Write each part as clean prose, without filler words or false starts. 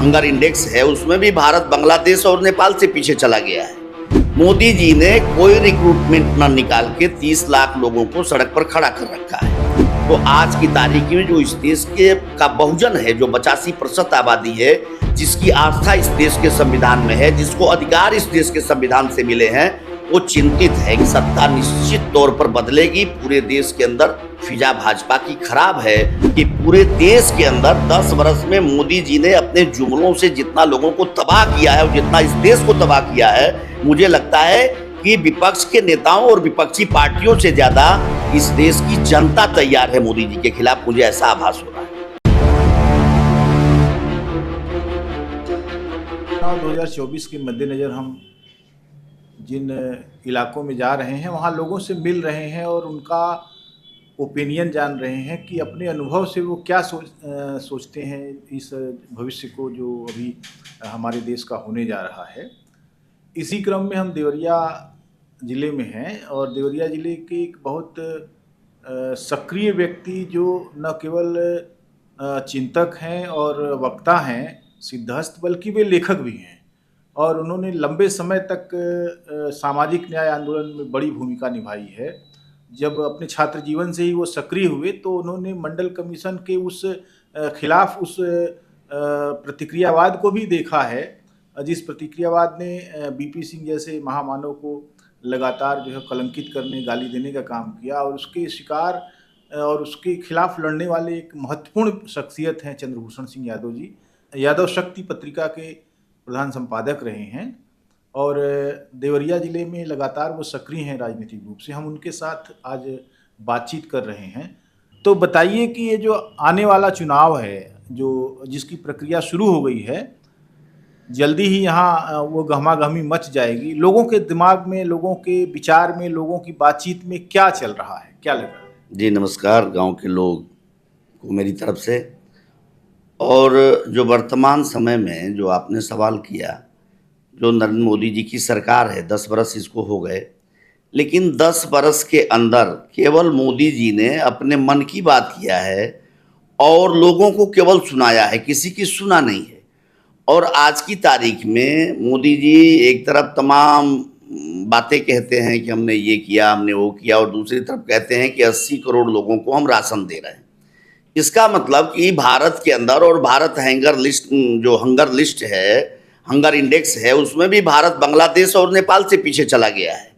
Hunger index है उसमें भी भारत बांग्लादेश और नेपाल से पीछे चला गया है। मोदी जी ने कोई रिक्रूटमेंट न निकाल के 30 लाख लोगों को सड़क पर खड़ा कर रखा है। तो आज की तारीख में जो इस देश के का बहुजन है, जो 85% आबादी है, जिसकी आस्था इस देश के संविधान में है, जिसको अधिकार इस देश के संविधान से मिले हैं, वो चिंतित है कि सत्ता निश्चित तौर पर बदलेगी। पूरे देश के अंदर फिजा भाजपा की खराब है कि पूरे देश के अंदर 10 वर्ष में मोदी जी ने अपने जुमलों से जितना लोगों को तबाह किया है और जितना इस देश को तबाह किया है, मुझे लगता है कि विपक्ष के नेताओं और विपक्षी पार्टियों से ज्यादा इस देश की जनता तैयार है मोदी जी के खिलाफ। मुझे ऐसा आभास हो रहा है। 2024 के मद्देनजर हम जिन इलाकों में जा रहे हैं वहाँ लोगों से मिल रहे हैं और उनका ओपिनियन जान रहे हैं कि अपने अनुभव से वो क्या सोचते हैं इस भविष्य को जो अभी हमारे देश का होने जा रहा है। इसी क्रम में हम देवरिया ज़िले में हैं और देवरिया ज़िले के एक बहुत सक्रिय व्यक्ति जो न केवल चिंतक हैं और वक्ता हैं सिद्धहस्त, बल्कि वे लेखक भी हैं और उन्होंने लंबे समय तक सामाजिक न्याय आंदोलन में बड़ी भूमिका निभाई है। जब अपने छात्र जीवन से ही वो सक्रिय हुए तो उन्होंने मंडल कमीशन के उस खिलाफ उस प्रतिक्रियावाद को भी देखा है, जिस प्रतिक्रियावाद ने बीपी सिंह जैसे महामानव को लगातार जो है कलंकित करने, गाली देने का काम किया और उसके शिकार और उसके खिलाफ लड़ने वाले एक महत्वपूर्ण शख्सियत हैं चंद्रभूषण सिंह यादव जी। यादव शक्ति पत्रिका के प्रधान संपादक रहे हैं और देवरिया ज़िले में लगातार वो सक्रिय हैं राजनीतिक रूप से। हम उनके साथ आज बातचीत कर रहे हैं। तो बताइए कि ये जो आने वाला चुनाव है, जो जिसकी प्रक्रिया शुरू हो गई है, जल्दी ही यहाँ वो गहमागहमी मच जाएगी। लोगों के दिमाग में, लोगों के विचार में, लोगों की बातचीत में क्या चल रहा है, क्या लग रहा है? जी नमस्कार गांव के लोग को मेरी तरफ से। और जो वर्तमान समय में जो आपने सवाल किया, जो नरेंद्र मोदी जी की सरकार है, 10 बरस इसको हो गए, लेकिन 10 बरस के अंदर केवल मोदी जी ने अपने मन की बात किया है और लोगों को केवल सुनाया है, किसी की सुना नहीं है। और आज की तारीख में मोदी जी एक तरफ तमाम बातें कहते हैं कि हमने ये किया, हमने वो किया, और दूसरी तरफ कहते हैं कि 80 करोड़ लोगों को हम राशन दे रहे हैं। इसका मतलब कि भारत के अंदर, और भारत हंगर लिस्ट है, हंगर इंडेक्स है, उसमें भी भारत बांग्लादेश और नेपाल से पीछे चला गया है।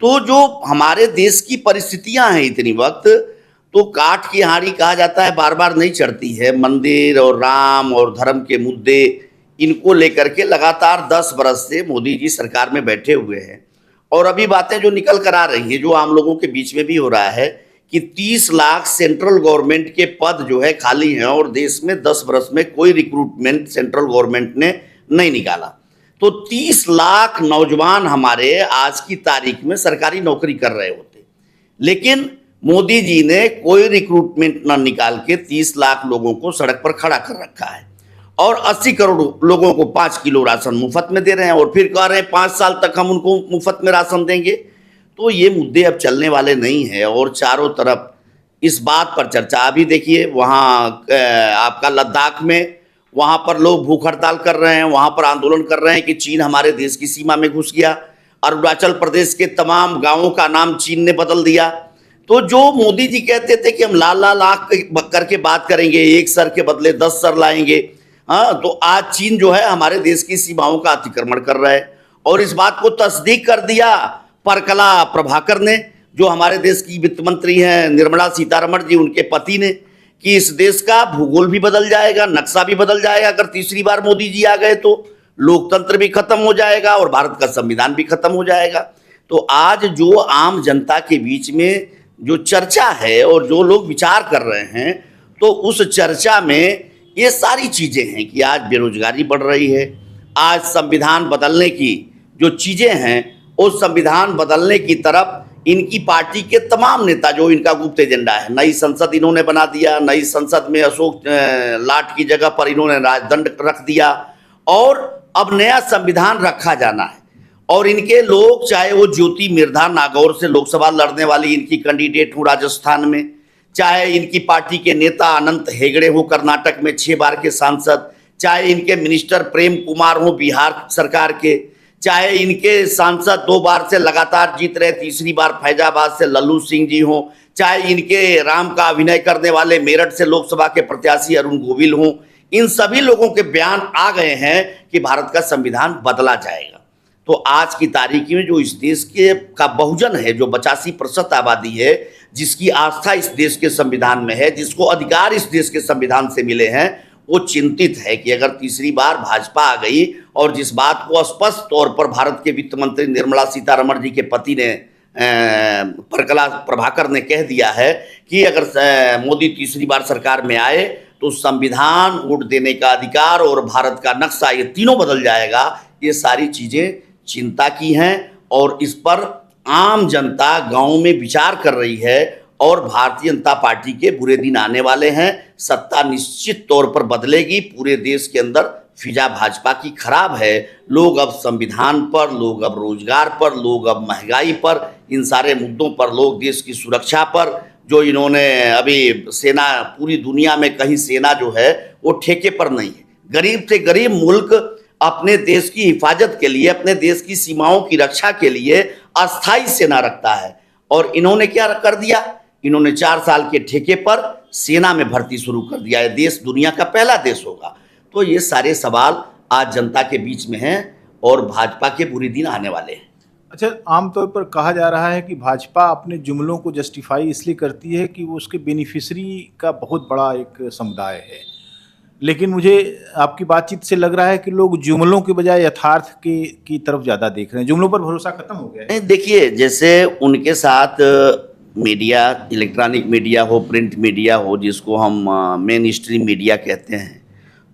तो जो हमारे देश की परिस्थितियां हैं इतनी वक्त, तो काठ की हांडी कहा जाता है बार बार नहीं चढ़ती है। मंदिर और राम और धर्म के मुद्दे, इनको लेकर के लगातार 10 बरस से मोदी जी सरकार में बैठे हुए हैं। और अभी बातें जो निकल कर आ रही हैं, जो आम लोगों के बीच में भी हो रहा है कि 30 लाख सेंट्रल गवर्नमेंट के पद जो है खाली हैं और देश में 10 बरस में कोई रिक्रूटमेंट सेंट्रल गवर्नमेंट ने नहीं निकाला। तो 30 लाख नौजवान हमारे आज की तारीख में सरकारी नौकरी कर रहे होते, लेकिन मोदी जी ने कोई रिक्रूटमेंट न निकाल के 30 लाख लोगों को सड़क पर खड़ा कर रखा है और 80 करोड़ लोगों को 5 किलो राशन मुफ्त में दे रहे हैं और फिर कह रहे हैं 5 साल तक हम उनको मुफ्त में राशन देंगे। तो ये मुद्दे अब चलने वाले नहीं हैं और चारों तरफ इस बात पर चर्चा। अभी देखिए वहाँ आपका लद्दाख में, वहाँ पर लोग भूख हड़ताल कर रहे हैं, वहाँ पर आंदोलन कर रहे हैं कि चीन हमारे देश की सीमा में घुस गया। अरुणाचल प्रदेश के तमाम गाँवों का नाम चीन ने बदल दिया। तो जो मोदी जी कहते थे कि हम लाल आँख करके बात करेंगे, एक सर के बदले 10 सर लाएंगे, हाँ, तो आज चीन जो है हमारे देश की सीमाओं का अतिक्रमण कर रहा है। और इस बात को तस्दीक कर दिया परकला प्रभाकर ने, जो हमारे देश की वित्त मंत्री हैं, निर्मला सीतारमण जी, उनके पति ने, कि इस देश का भूगोल भी बदल जाएगा, नक्शा भी बदल जाएगा अगर तीसरी बार मोदी जी आ गए तो। लोकतंत्र भी खत्म हो जाएगा और भारत का संविधान भी खत्म हो जाएगा। तो आज जो आम जनता के बीच में जो चर्चा है और जो लोग विचार कर रहे हैं, तो उस चर्चा में ये सारी चीज़ें हैं कि आज बेरोजगारी बढ़ रही है, आज संविधान बदलने की जो चीज़ें हैं, उस संविधान बदलने की तरफ इनकी पार्टी के तमाम नेता, जो इनका गुप्त एजेंडा है, नई संसद इन्होंने बना दिया, नई संसद में अशोक लाट की जगह पर इन्होंने राजदंड रख दिया और अब नया संविधान रखा जाना है। और इनके लोग, चाहे वो ज्योति मिर्धा नागौर से लोकसभा लड़ने वाली इनकी कैंडिडेट हो राजस्थान में, चाहे इनकी पार्टी के नेता अनंत हेगड़े हो कर्नाटक में 6 बार के सांसद, चाहे इनके मिनिस्टर प्रेम कुमार हो बिहार सरकार के, चाहे इनके सांसद 2 बार से लगातार जीत रहे, तीसरी बार फैजाबाद से लल्लू सिंह जी हो, चाहे इनके राम का अभिनय करने वाले मेरठ से लोकसभा के प्रत्याशी अरुण गोविल हों, इन सभी लोगों के बयान आ गए हैं कि भारत का संविधान बदला जाएगा। तो आज की तारीख में जो इस देश के का बहुजन है, जो 85% आबादी है, जिसकी आस्था इस देश के संविधान में है, जिसको अधिकार इस देश के संविधान से मिले हैं, वो चिंतित है कि अगर तीसरी बार भाजपा आ गई, और जिस बात को स्पष्ट तौर पर भारत के वित्त मंत्री निर्मला सीतारमण जी के पति ने प्रकला प्रभाकर ने कह दिया है कि अगर मोदी तीसरी बार सरकार में आए तो संविधान, वोट देने का अधिकार और भारत का नक्शा, ये तीनों बदल जाएगा। ये सारी चीजें चिंता की हैं और इस पर आम जनता गांव में विचार कर रही है और भारतीय जनता पार्टी के बुरे दिन आने वाले हैं। सत्ता निश्चित तौर पर बदलेगी। पूरे देश के अंदर फिजा भाजपा की खराब है। लोग अब संविधान पर, लोग अब रोजगार पर, लोग अब महंगाई पर, इन सारे मुद्दों पर, लोग देश की सुरक्षा पर, जो इन्होंने अभी सेना, पूरी दुनिया में कहीं सेना जो है वो ठेके पर नहीं है। गरीब से गरीब मुल्क अपने देश की हिफाजत के लिए, अपने देश की सीमाओं की रक्षा के लिए अस्थायी सेना रखता है। और इन्होंने क्या कर दिया? इन्होंने 4 साल के ठेके पर सेना में भर्ती शुरू कर दिया है। देश दुनिया का पहला देश होगा। तो ये सारे सवाल आज जनता के बीच में हैं और भाजपा के बुरे दिन आने वाले हैं। अच्छा, आमतौर पर कहा जा रहा है कि भाजपा अपने जुमलों को जस्टिफाई इसलिए करती है कि वो उसके बेनिफिशरी का बहुत बड़ा एक समुदाय है, लेकिन मुझे आपकी बातचीत से लग रहा है कि लोग जुमलों के बजाय यथार्थ की तरफ ज़्यादा देख रहे हैं। जुमलों पर भरोसा खत्म हो गया है। देखिए, जैसे उनके साथ मीडिया, इलेक्ट्रॉनिक मीडिया हो, प्रिंट मीडिया हो, जिसको हम मेन स्ट्रीम मीडिया कहते हैं,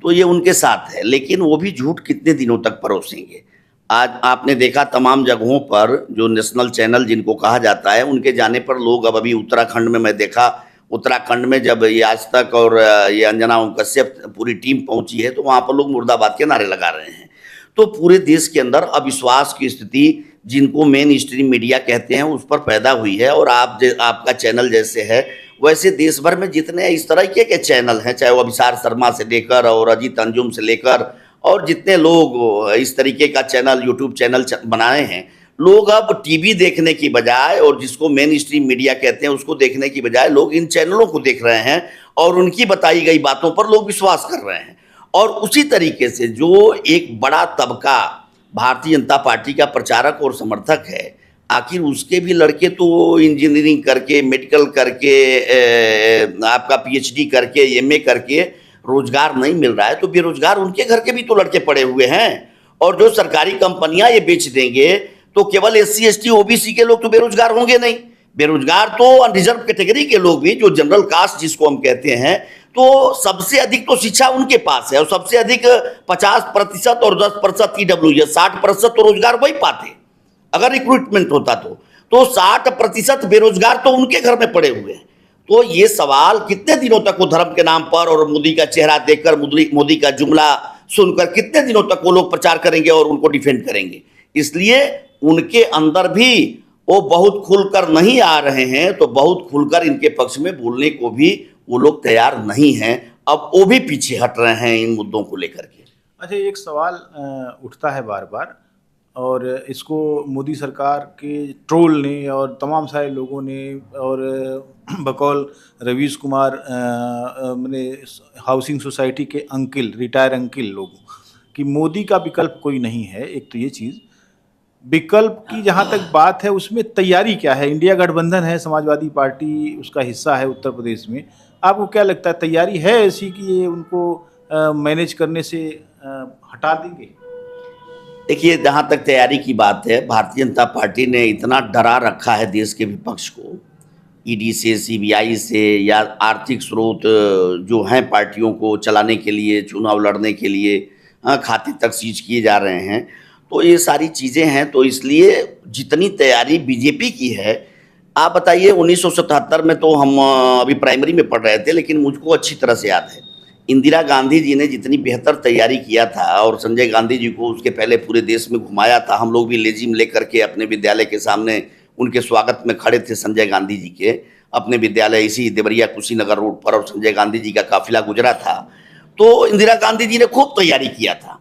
तो ये उनके साथ है। लेकिन वो भी झूठ कितने दिनों तक परोसेंगे? आज आपने देखा तमाम जगहों पर जो नेशनल चैनल जिनको कहा जाता है, उनके जाने पर लोग, अब अभी उत्तराखंड में मैं देखा, उत्तराखंड में जब ये आज तक और ये अंजना ओम कश्यप पूरी टीम पहुंची है, तो वहाँ पर लोग मुर्दाबाद के नारे लगा रहे हैं। तो पूरे देश के अंदर अविश्वास की स्थिति, जिनको मेन स्ट्रीम मीडिया कहते हैं, उस पर पैदा हुई है। और आपका चैनल जैसे है, वैसे देश भर में जितने इस तरह के चैनल हैं, चाहे वो अभिसार शर्मा से लेकर और अजीत अंजुम से लेकर, और जितने लोग इस तरीके का चैनल, यूट्यूब चैनल बनाए हैं, लोग अब टीवी देखने की बजाय, और जिसको मेन स्ट्रीम मीडिया कहते हैं, उसको देखने की बजाय लोग इन चैनलों को देख रहे हैं और उनकी बताई गई बातों पर लोग विश्वास कर रहे हैं। और उसी तरीके से जो एक बड़ा तबका भारतीय जनता पार्टी का प्रचारक और समर्थक है, आखिर उसके भी लड़के तो इंजीनियरिंग करके, मेडिकल करके, आपका पीएचडी करके, एमए करके रोजगार नहीं मिल रहा है, तो बेरोजगार उनके घर के भी तो लड़के पड़े हुए हैं। और जो सरकारी कंपनियां ये बेच देंगे, तो केवल एससी एसटी ओबीसी के लोग तो बेरोजगार होंगे नहीं, बेरोजगार तो अनरिजर्व कैटेगरी के लोग भी, जो जनरल कास्ट जिसको हम कहते हैं, तो सबसे अधिक तो शिक्षा उनके पास है, और सबसे अधिक 50% और 10% ईडब्ल्यूएस, 60% तो रोजगार वही पाते अगर रिक्रूटमेंट होता तो 60% बेरोजगार तो उनके घर में पड़े हुए हैं। तो ये सवाल कितने दिनों तक वो धर्म के नाम पर और मोदी का चेहरा देखकर, मोदी का जुमला सुनकर कितने दिनों तक वो लोग प्रचार करेंगे और उनको डिफेंड करेंगे? इसलिए उनके अंदर भी वो बहुत खुलकर नहीं आ रहे हैं, तो बहुत खुलकर इनके पक्ष में बोलने को भी वो लोग तैयार नहीं हैं। अब वो भी पीछे हट रहे हैं इन मुद्दों को लेकर के। अच्छा, एक सवाल उठता है बार बार, और इसको मोदी सरकार के ट्रोल ने और तमाम सारे लोगों ने, और बकौल रवीश कुमार मैंने हाउसिंग सोसाइटी के अंकिल, रिटायर अंकिल लोगों, कि मोदी का विकल्प कोई नहीं है। एक तो ये चीज़, विकल्प की जहाँ तक बात है, उसमें तैयारी क्या है? इंडिया गठबंधन है, समाजवादी पार्टी उसका हिस्सा है उत्तर प्रदेश में। आपको क्या लगता है, तैयारी है ऐसी कि ये उनको मैनेज करने से हटा देंगे? देखिए, जहाँ तक तैयारी की बात है, भारतीय जनता पार्टी ने इतना डरा रखा है देश के विपक्ष को, ईडी से, सीबीआई से, या आर्थिक स्रोत जो हैं पार्टियों को चलाने के लिए, चुनाव लड़ने के लिए खाते तक सीज किए जा रहे हैं। तो ये सारी चीज़ें हैं, तो इसलिए जितनी तैयारी बीजेपी की है, आप बताइए 1977 में तो हम अभी प्राइमरी में पढ़ रहे थे, लेकिन मुझको अच्छी तरह से याद है इंदिरा गांधी जी ने जितनी बेहतर तैयारी किया था, और संजय गांधी जी को उसके पहले पूरे देश में घुमाया था। हम लोग भी लेजिम लेकर के अपने विद्यालय के सामने उनके स्वागत में खड़े थे, संजय गांधी जी के अपने विद्यालय इसी देवरिया कुशीनगर रोड पर, और संजय गांधी जी का काफिला गुजरा था। तो इंदिरा गांधी जी ने खूब तैयारी किया था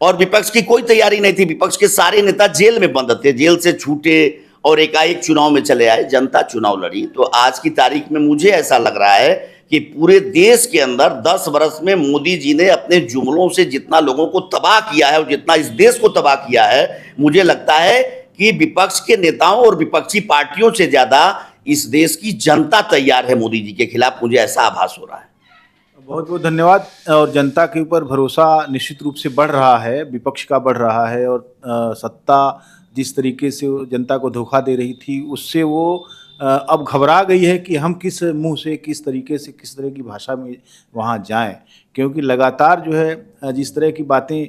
और विपक्ष की कोई तैयारी नहीं थी। विपक्ष के सारे नेता जेल में बंद थे, जेल से छूटे और एकाएक चुनाव में चले आए, जनता चुनाव लड़ी। तो आज की तारीख में मुझे ऐसा लग रहा है कि पूरे देश के अंदर 10 वर्ष में मोदी जी ने अपने जुमलों से जितना लोगों को तबाह किया है और जितना इस देश को तबाह किया है, मुझे लगता है कि विपक्ष के नेताओं और विपक्षी पार्टियों से ज्यादा इस देश की जनता तैयार है मोदी जी के खिलाफ, मुझे ऐसा आभास हो रहा है। बहुत बहुत धन्यवाद। और जनता के ऊपर भरोसा निश्चित रूप से बढ़ रहा है, विपक्ष का बढ़ रहा है, और सत्ता जिस तरीके से वो जनता को धोखा दे रही थी उससे वो अब घबरा गई है कि हम किस मुंह से, किस तरीके से, किस तरह की भाषा में वहाँ जाएं, क्योंकि लगातार जो है जिस तरह की बातें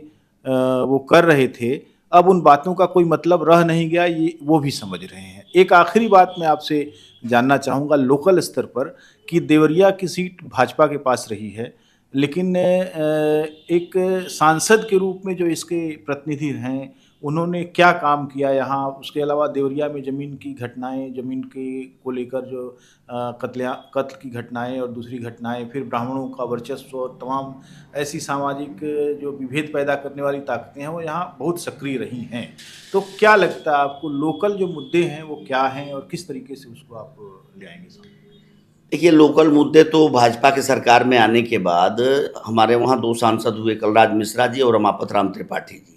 वो कर रहे थे, अब उन बातों का कोई मतलब रह नहीं गया, ये वो भी समझ रहे हैं। एक आखिरी बात मैं आपसे जानना चाहूँगा लोकल स्तर पर कि देवरिया की सीट भाजपा के पास रही है, लेकिन एक सांसद के रूप में जो इसके प्रतिनिधि हैं उन्होंने क्या काम किया यहाँ, उसके अलावा देवरिया में ज़मीन की घटनाएं, ज़मीन के को लेकर जो कत्ल की घटनाएं और दूसरी घटनाएं, फिर ब्राह्मणों का वर्चस्व और तमाम ऐसी सामाजिक जो विभेद पैदा करने वाली ताकतें हैं वो यहाँ बहुत सक्रिय रही हैं। तो क्या लगता है आपको लोकल जो मुद्दे हैं वो क्या हैं और किस तरीके से उसको आप ले आएंगे सामने? देखिए, लोकल मुद्दे तो भाजपा के सरकार में आने के बाद हमारे वहाँ 2 सांसद हुए, कलराज मिश्रा जी और रमापत राम त्रिपाठी जी।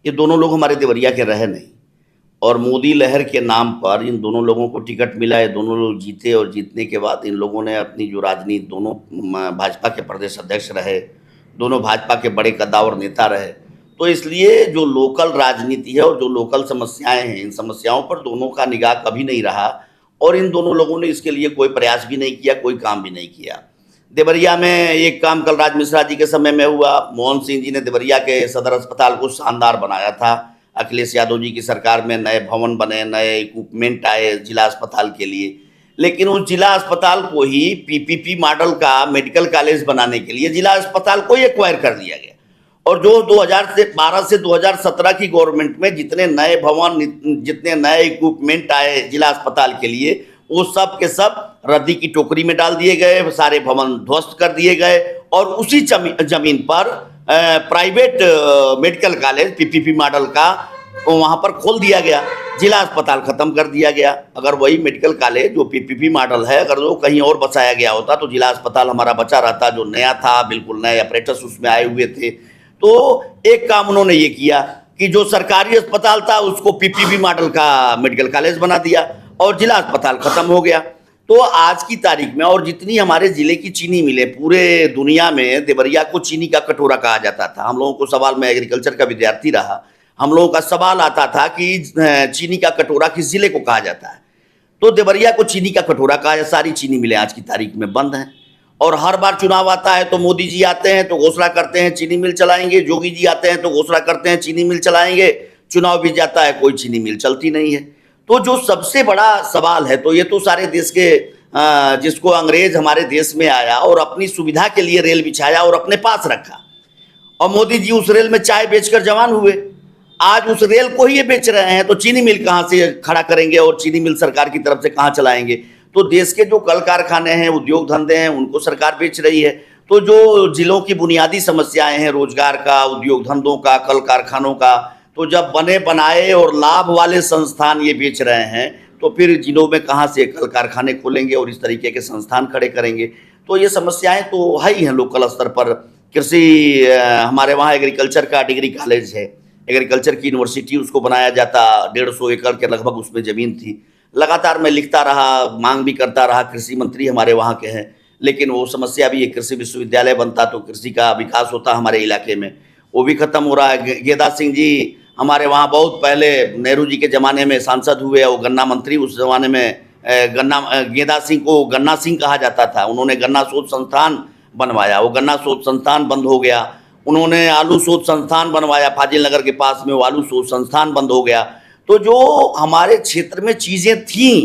ये दोनों लोग हमारे देवरिया के रहे नहीं और मोदी लहर के नाम पर इन दोनों लोगों को टिकट मिला, ये दोनों लोग जीते और जीतने के बाद इन लोगों ने अपनी जो राजनीति, दोनों भाजपा के प्रदेश अध्यक्ष रहे, दोनों भाजपा के बड़े कद्दावर नेता रहे। तो इसलिए जो लोकल राजनीति है और जो लोकल समस्याएं हैं, इन समस्याओं पर दोनों का निगाह कभी नहीं रहा और इन दोनों लोगों ने इसके लिए कोई प्रयास भी नहीं किया, कोई काम भी नहीं किया। देवरिया में एक काम कलराज मिश्रा जी के समय में हुआ। मोहन सिंह जी ने देवरिया के सदर अस्पताल को शानदार बनाया था। अखिलेश यादव जी की सरकार में नए भवन बने, नए इक्विपमेंट आए जिला अस्पताल के लिए, लेकिन उस जिला अस्पताल को ही पीपीपी मॉडल का मेडिकल कॉलेज बनाने के लिए जिला अस्पताल को ही एक्वायर कर दिया गया। और जो 2012 से 2017 की गवर्नमेंट में जितने नए भवन, जितने नए इक्विपमेंट आए जिला अस्पताल के लिए, वो सब के सब रद्दी की टोकरी में डाल दिए गए, सारे भवन ध्वस्त कर दिए गए और उसी जमीन पर private medical college PPP model का वहाँ पर खोल दिया गया, जिला अस्पताल खत्म कर दिया गया। अगर वही मेडिकल कॉलेज जो पीपीपी मॉडल है, अगर वो कहीं और बसाया गया होता तो जिला अस्पताल हमारा बचा रहता, जो नया था, बिल्कुल नए ऑपरेटर्स उसमें आए हुए थे। तो एक काम उन्होंने ये किया कि जो सरकारी अस्पताल था उसको पीपीपी मॉडल का मेडिकल कॉलेज बना दिया और जिला अस्पताल खत्म हो गया। तो आज की तारीख में और जितनी हमारे जिले की चीनी मिलें, पूरे दुनिया में देवरिया को चीनी का कटोरा कहा जाता था। हम लोगों को सवाल, मैं एग्रीकल्चर का विद्यार्थी रहा, हम लोगों का सवाल आता था कि चीनी का कटोरा किस जिले को कहा जाता है, तो देवरिया को चीनी का कटोरा कहा जाता। सारी चीनी मिलें आज की तारीख में बंद हैं और हर बार चुनाव आता है तो मोदी जी आते हैं तो घोषणा करते हैं चीनी मिल चलाएंगे, जोगी जी आते हैं तो घोषणा करते हैं चीनी मिल चलाएंगे, चुनाव भी जाता है कोई चीनी मिल चलती नहीं है। तो जो सबसे बड़ा सवाल है, तो ये तो सारे देश के जिसको अंग्रेज हमारे देश में आया और अपनी सुविधा के लिए रेल बिछाया और अपने पास रखा और मोदी जी उस रेल में चाय बेचकर जवान हुए, आज उस रेल को ही ये बेच रहे हैं, तो चीनी मिल कहाँ से खड़ा करेंगे और चीनी मिल सरकार की तरफ से कहाँ चलाएंगे? तो देश के जो कल कारखाने हैं, उद्योग धंधे हैं, उनको सरकार बेच रही है। तो जो जिलों की बुनियादी समस्याएं हैं, रोजगार का, उद्योग धंधों का, कल कारखानों का, तो जब बने बनाए और लाभ वाले संस्थान ये बेच रहे हैं तो फिर जिलों में कहाँ से कल कारखाने खोलेंगे और इस तरीके के संस्थान खड़े करेंगे? तो ये समस्याएं तो है ही हैं लोकल स्तर पर। कृषि, हमारे वहाँ एग्रीकल्चर का डिग्री कॉलेज है, एग्रीकल्चर की यूनिवर्सिटी, उसको बनाया जाता, 150 एकड़ के लगभग उसमें ज़मीन थी। लगातार मैं लिखता रहा, मांग भी करता रहा, कृषि मंत्री हमारे वहाँ के हैं, लेकिन वो समस्या भी है, कृषि विश्वविद्यालय बनता तो कृषि का विकास होता हमारे इलाके में, वो भी खत्म हो रहा है। गेदा सिंह जी हमारे वहाँ बहुत पहले नेहरू जी के ज़माने में सांसद हुए, वो गन्ना मंत्री, उस ज़माने में गेदा सिंह को गन्ना सिंह कहा जाता था। उन्होंने गन्ना शोध संस्थान बनवाया, वो गन्ना शोध संस्थान बंद हो गया। उन्होंने आलू शोध संस्थान बनवाया फाजिल नगर के पास में, वो आलू शोध संस्थान बंद हो गया। तो जो हमारे क्षेत्र में चीज़ें थीं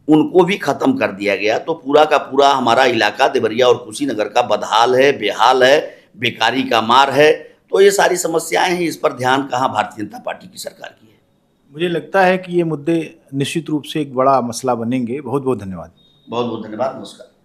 उनको भी ख़त्म कर दिया गया। तो पूरा का पूरा हमारा इलाका देवरिया और कुशीनगर का बदहाल है, बेहाल है, बेकारी का मार है। तो ये सारी समस्याएं हैं, इस पर ध्यान कहाँ भारतीय जनता पार्टी की सरकार की है। मुझे लगता है कि ये मुद्दे निश्चित रूप से एक बड़ा मसला बनेंगे। बहुत बहुत धन्यवाद। बहुत बहुत धन्यवाद, नमस्कार।